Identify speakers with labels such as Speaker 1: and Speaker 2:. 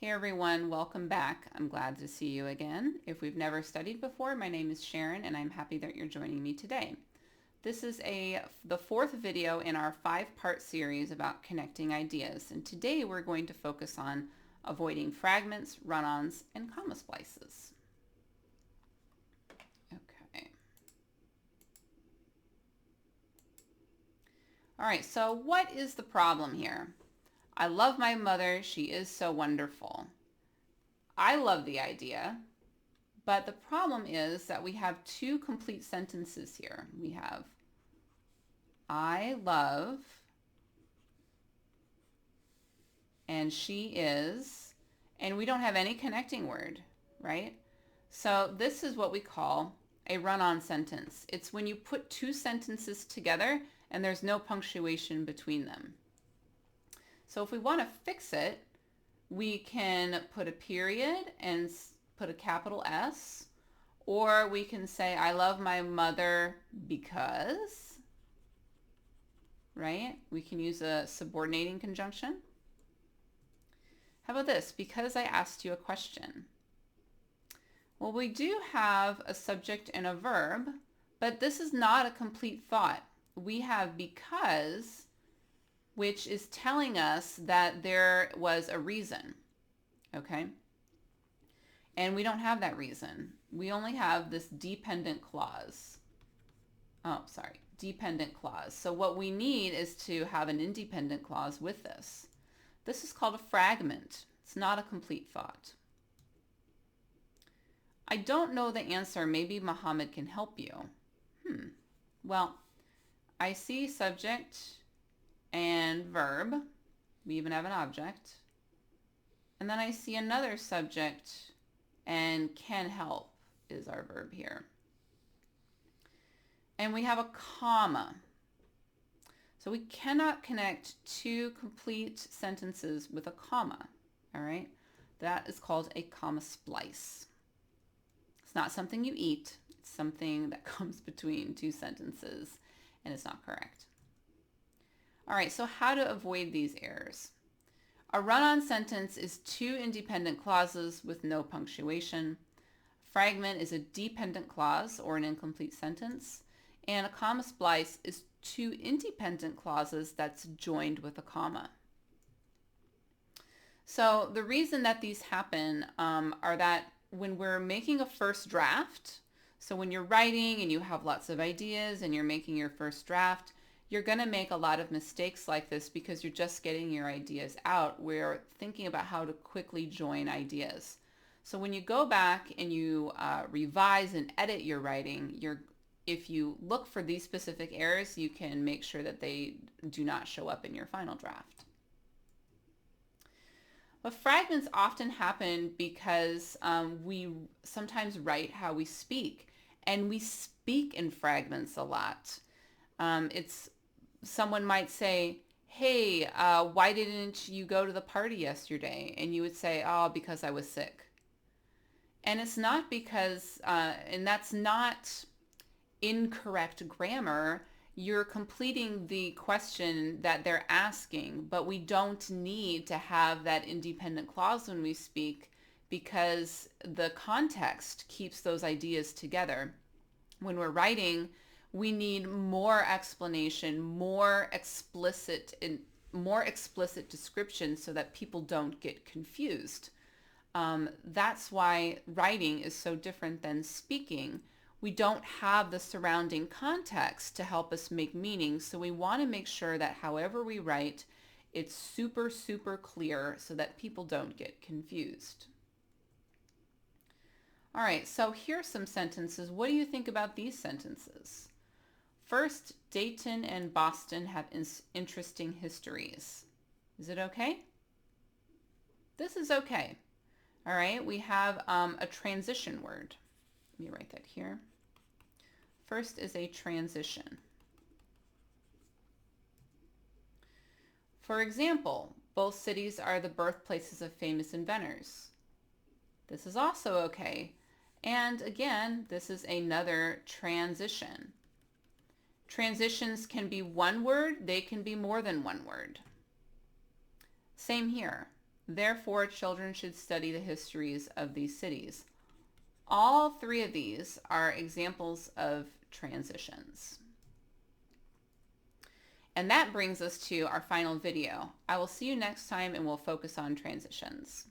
Speaker 1: Hey everyone, welcome back. I'm glad to see you again. If we've never studied before, my name is Sharon and I'm happy that you're joining me today. This is the fourth video in our 5-part series about connecting ideas, and today we're going to focus on avoiding fragments, run-ons, and comma splices. Okay. All right, so what is the problem here? I love my mother. She is so wonderful. I love the idea, but the problem is that we have two complete sentences here. We have I love and she is, and we don't have any connecting word, right? So this is what we call a run-on sentence. It's when you put two sentences together and there's no punctuation between them. So if we want to fix it, we can put a period and put a capital S, or we can say, I love my mother because, right? We can use a subordinating conjunction. How about this? Because I asked you a question. Well, we do have a subject and a verb, but this is not a complete thought. We have because, which is telling us that there was a reason, okay? And we don't have that reason. We only have this dependent clause. Dependent clause. So what we need is to have an independent clause with this. This is called a fragment. It's not a complete thought. I don't know the answer. Maybe Muhammad can help you. Well, I see subject and verb. We even have an object. And then I see another subject, and can help is our verb here. And we have a comma. So we cannot connect two complete sentences with a comma, all right? That is called a comma splice. It's not something you eat. It's something that comes between two sentences, and it's not correct. All right, so how to avoid these errors? A run-on sentence is two independent clauses with no punctuation. Fragment is a dependent clause or an incomplete sentence. And a comma splice is two independent clauses that's joined with a comma. So the reason that these happen are that when we're making a first draft, so when you're writing and you have lots of ideas and you're making your first draft, you're going to make a lot of mistakes like this because you're just getting your ideas out. We're thinking about how to quickly join ideas. So when you go back and you revise and edit your writing, if you look for these specific errors, you can make sure that they do not show up in your final draft. But fragments often happen because we sometimes write how we speak, and we speak in fragments a lot. Someone might say, hey, why didn't you go to the party yesterday? And you would say, oh, because I was sick. And it's not because, and that's not incorrect grammar. You're completing the question that they're asking, but we don't need to have that independent clause when we speak because the context keeps those ideas together. When we're writing, we need more explanation, more explicit description so that people don't get confused. That's why writing is so different than speaking. We don't have the surrounding context to help us make meaning, so we want to make sure that however we write, it's super, super clear so that people don't get confused. All right, so here are some sentences. What do you think about these sentences? First, Dayton and Boston have interesting histories. Is it okay? This is okay. All right, we have a transition word. Let me write that here. First is a transition. For example, both cities are the birthplaces of famous inventors. This is also okay. And again, this is another transition. Transitions can be one word, they can be more than one word. Same here. Therefore, children should study the histories of these cities. All three of these are examples of transitions. And that brings us to our final video. I will see you next time and we'll focus on transitions.